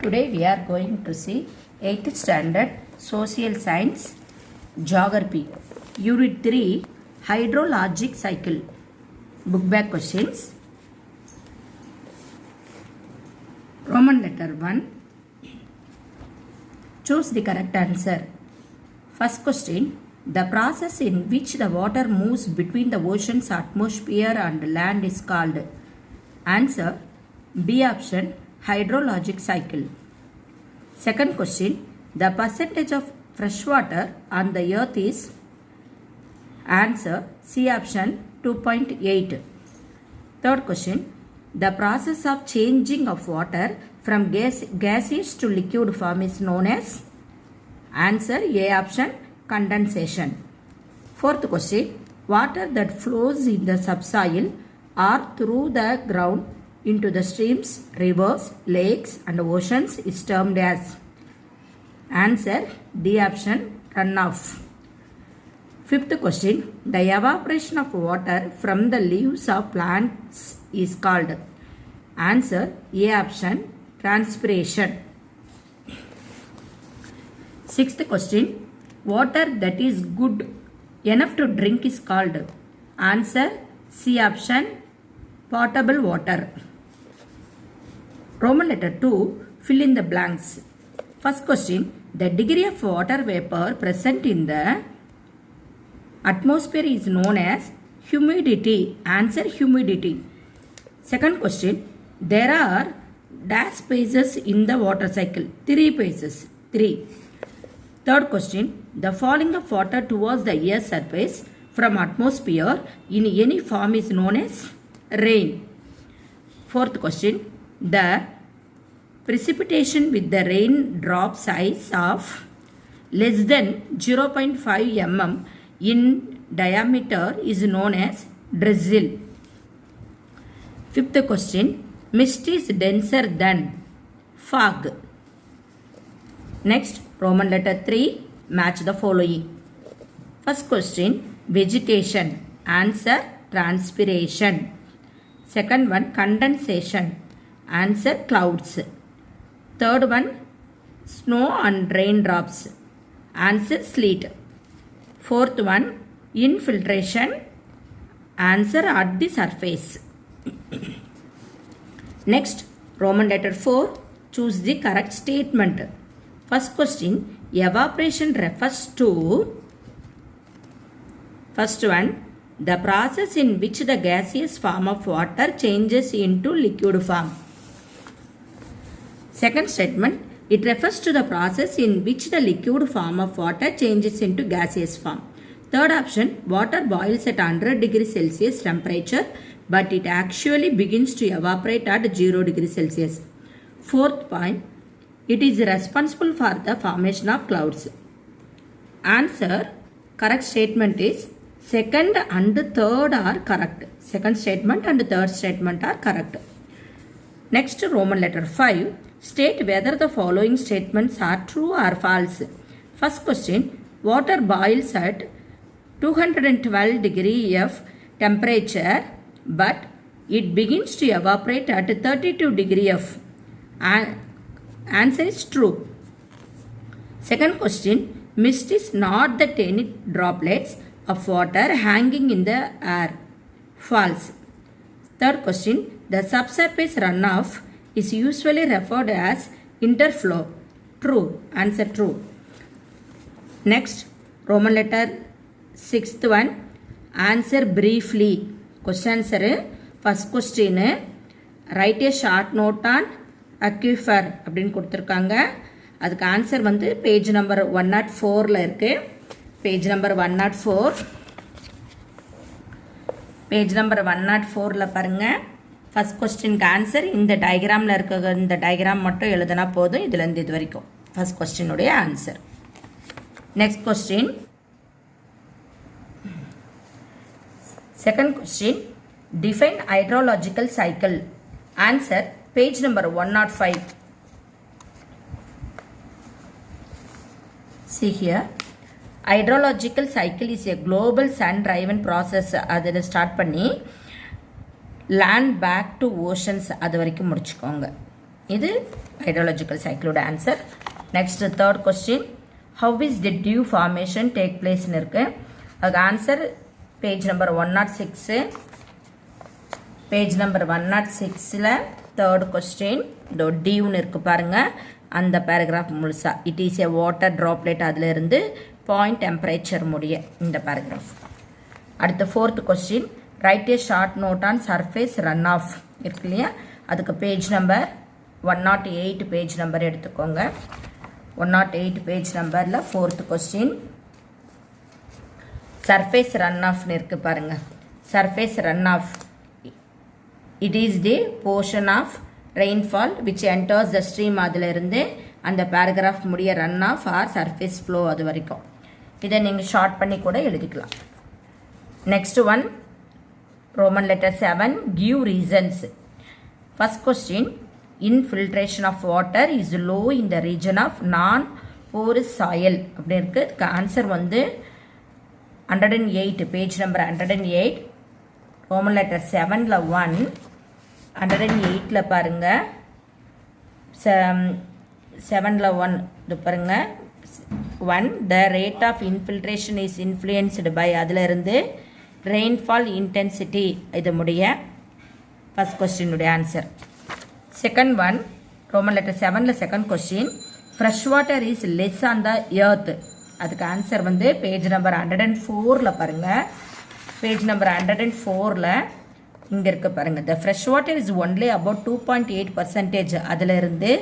Today we are going to see 8th standard social science geography unit 3 hydrologic cycle book back questions. Roman letter 1, choose the correct answer. First question, the process in which the water moves between the ocean's atmosphere and land is called. Answer B option, hydrologic cycle. Second question, the percentage of fresh water on the earth is. Answer C option 2.8. Third question, the process of changing of water from gaseous to liquid form is known as. Answer A option, condensation. Fourth question, water that flows in the subsoil or through the ground into the streams, rivers, lakes and oceans is termed as. Answer D option, runoff. Fifth question, the evaporation of water from the leaves of plants is called. Answer A option, transpiration. Sixth question, water that is good enough to drink is called. Answer C option, potable water. Roman letter 2, fill in the blanks. First question, the degree of water vapor present in the atmosphere is known as humidity. Answer humidity. Second question, there are dash phases in the water cycle. 3 phases. 3. Third question, the falling of water towards the earth's surface from atmosphere in any form is known as rain. Fourth question, the precipitation with the raindrop size of less than 0.5 mm in diameter is known as drizzle. Fifth question, mist is denser than fog. Next, Roman letter 3, match the following. First question, vegetation. Answer transpiration. Second one, condensation. Answer clouds. Third one, snow and raindrops. Answer sleet. Fourth one, infiltration. Answer at the surface. Next, Roman letter 4, choose the correct statement. First question, evaporation refers to. First one, the process in which the gaseous form of water changes into liquid form. Second statement, it refers to the process in which the liquid form of water changes into gaseous form. Third option, water boils at 100 degrees Celsius temperature, but it actually begins to evaporate at 0 degrees Celsius. Fourth point, it is responsible for the formation of clouds. Answer, correct statement is second and third are correct. Second statement and third statement are correct. Next, Roman letter 5, state whether the following statements are true or false. First question, water boils at 212 degree F temperature, but it begins to evaporate at 32 degree F. Answer is true. Second question, mist is not the tiny droplets of water hanging in the air. False. Third question, the subsurface runoff is usually referred as interflow. True. Answer true. Next, Roman letter 6th one, answer briefly. Question answer, first question, write a short note on aquifer அப்படின்னு கொடுத்துருக்காங்க. அதுக்கு answer வந்து page number 104ல் இருக்குது. Page number 104, page number 104ல் பாருங்கள். First கொஸ்டினுக்கு answer இந்த டயக்ராமில் இருக்க இந்த டயக்ராம் மட்டும் எழுதுனா போதும். இதுலேருந்து இது வரைக்கும் ஃபஸ்ட் கொஸ்டினுடைய answer. Next question, second question, define hydrological cycle. Answer page number 105. See here, hydrological cycle is a global sun driven process. அதில் ஸ்டார்ட் பண்ணி land back to oceans அது வரைக்கும் முடிச்சுக்கோங்க. இது hydrological cycle ஆன்சர். Next third question, how is the dew formation take place இருக்கு. அதுக்கு answer page number 106. Page number 106ல third question டியூன்னு இருக்கு பாருங்க, அந்த பேராகிராஃப் முழுசா. It is a water droplet, அதில் இருந்து பாயிண்ட் டெம்பரேச்சர் முடிய இந்த பேராகிராஃப். அடுத்து fourth question, write a short note on surface run off இருக்கு இல்லையா, அதுக்கு பேஜ் நம்பர் 108 பேஜ் நம்பர் எடுத்துக்கோங்க. 108 பேஜ் நம்பரில் ஃபோர்த் கொஸ்டின் சர்ஃபேஸ் ரன் ஆஃப்னு இருக்கு பாருங்க. Surface run off, it is the portion of rainfall which enters the stream, அதில் இருந்து அந்த பேராகிராஃப் முடிய run off or surface flow அது வரைக்கும். இதை நீங்கள் ஷார்ட் பண்ணி கூட எழுதிக்கலாம். Next one, Roman letter 7, give reasons. First question, infiltration of water is low in the region of non-porous soil அப்படி இருக்கு. இதுக்கு ஆன்சர் வந்து 108 பேஜ் நம்பர் 108 ரோமன் லெட்டர் 7ல 1, 108ல பாருங்க 7ல 1 இது பாருங்க 1, the rate of infiltration is influenced by, அதில் இருந்து rainfall intensity இது முடிய ஃபர்ஸ்ட் கொஸ்டினுடைய answer. Second one, Roman letter 7ல second question, fresh water is less on the earth. அதுக்கு ஆன்சர் வந்து பேஜ் நம்பர் 104ல பாருங்க. பேஜ் நம்பர் 104ல இங்கே இருக்கு பாருங்க. The fresh water is only about 2.8%, அதில் இருந்து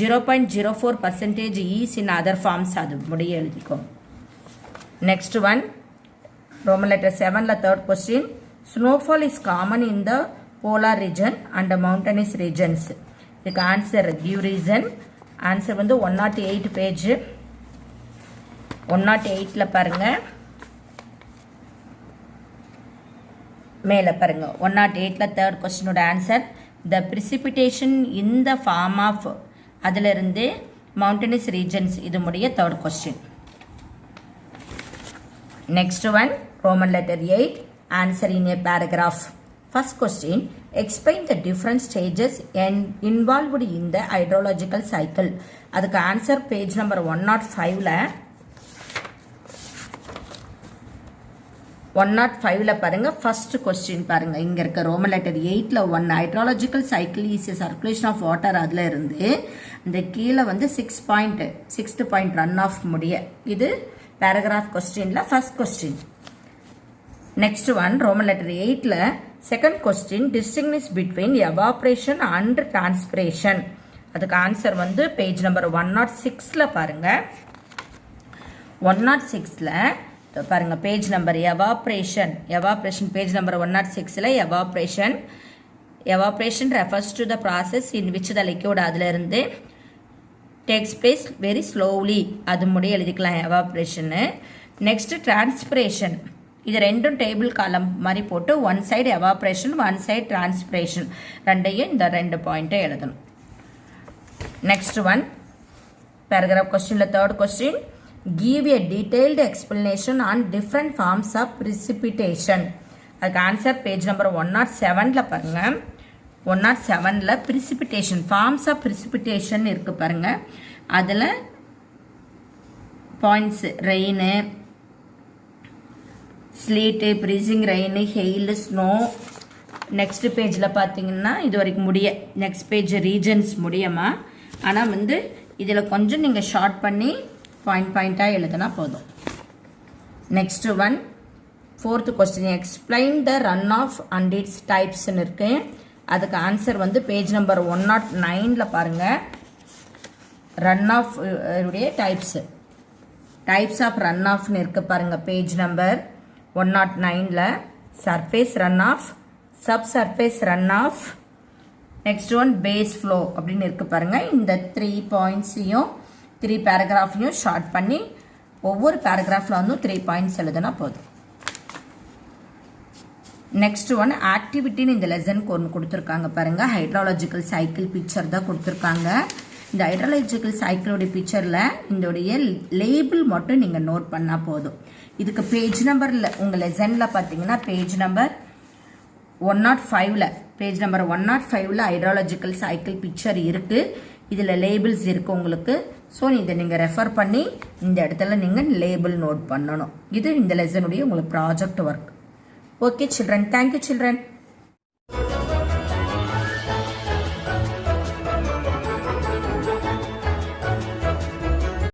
0.04% ஈஸ் இன் அதர் ஃபார்ம்ஸ், அது முடிய எழுதிக்கும். நெக்ஸ்ட் ஒன், ரோமன் லெட்டர் 7ல third question, snowfall is common in the polar region and mountainous regions. இதுக்கு ஆன்சர் கிவ் ரீசன். ஆன்சர் வந்து 108 பேஜ் 108ல பாருங்க, மேலே பாருங்க 108ல தேர்ட் கொஸ்டினோட answer, the precipitation in the form of, அதில் இருந்து mountainous regions இது முடிய third question. Next one, Roman letter 8, answer in A paragraph. First question, explain the different stages involved in the hydrological cycle. அதுக்கு answer page number 105ல 105ல பாருங்க. First question பாருங்க, இங்க இருக்க ரோமன் லெட்டர் 8ல 1, hydrological cycle is a circulation of water, அதில் இருந்து இந்த கீழே வந்து 6th பாயிண்ட் ரன் ஆஃப் முடிய, இது பேராகிராஃப் கொஸ்டின்ல first question. Next one, Roman letter 8ல second question, distinguish between evaporation and transpiration. அதுக்கு ஆன்சர் வந்து பேஜ் நம்பர் 106ல பாருங்க. 106ல பாருங்க page number evaporation page number 106ல evaporation refers to the process in which the liquid, அதில் இருந்து டேக்ஸ் பிளேஸ் வெரி ஸ்லோலி, அது முடிய எழுதிக்கலாம் எவாப்ரேஷனு. நெக்ஸ்ட் டிரான்ஸ்பிரேஷன், இது ரெண்டும் டேபிள் காலம் மாதிரி போட்டு one side evaporation one side transpiration, ரெண்டையும் இந்த 2 பாயிண்ட்டை எழுதணும். நெக்ஸ்ட் ஒன், பேராகிராஃப் கொஸ்டின்ல third question, give a detailed explanation on different forms of precipitation. அதுக்கு ஆன்சர் பேஜ் நம்பர் 107ல பாருங்க. 107ல precipitation, ஃபார்ம்ஸ் ஆஃப் precipitation இருக்கு பாருங்க. அதில் points rain, sleet, freezing rain, hail, snow. Next பேஜில் பார்த்தீங்கன்னா இது வரைக்கும் முடிய, நெக்ஸ்ட் பேஜ் ரீஜன்ஸ் முடியமா. ஆனால் வந்து இதில் கொஞ்சம் நீங்கள் ஷார்ட் பண்ணி பாயிண்டாக எழுதுனா போதும். Next one, fourth question, explain the run off and its டைப்ஸ்ன்னு இருக்கு. அதுக்கு ஆன்சர் வந்து பேஜ் நம்பர் 109ல பாருங்கள். ரன் ஆஃப் உடைய டைப்ஸ் ஆஃப் ரன் ஆஃப்னு இருக்கு பாருங்க. பேஜ் நம்பர் 109ல surface run off, sub surface run off, next one base flow அப்படின்னு இருக்கு பாருங்க. இந்த 3 பாயிண்ட்ஸையும் 3 பேராகிராஃபையும் ஷார்ட் பண்ணி ஒவ்வொரு பேராகிராஃபில் வந்து 3 பாயிண்ட்ஸ் எழுதுனா போதும். நெக்ஸ்ட் ஒன், ஆக்டிவிட்டின்னு இந்த லெசனுக்கு ஒன்று கொடுத்துருக்காங்க பாருங்க. ஹைட்ராலஜிக்கல் சைக்கிள் பிக்சர் தான் கொடுத்துருக்காங்க. இந்த ஹைட்ராலஜிக்கல் சைக்கிளோடைய பிக்சரில் இதோடைய லேபிள் மட்டும் நீங்கள் நோட் பண்ணால் போதும். இதுக்கு பேஜ் நம்பரில் உங்கள் லெசனில் பார்த்தீங்கன்னா பேஜ் நம்பர் 105ல் பேஜ் நம்பர் 105ல் ஹைட்ராலஜிக்கல் சைக்கிள் பிக்சர் இருக்குது. இதில் லேபிள்ஸ் இருக்குது உங்களுக்கு. ஸோ இதை நீங்கள் ரெஃபர் பண்ணி இந்த இடத்துல நீங்கள் லேபிள் நோட் பண்ணணும். இது இந்த லெசனுடைய உங்களுக்கு project work. Okay children, thank you children.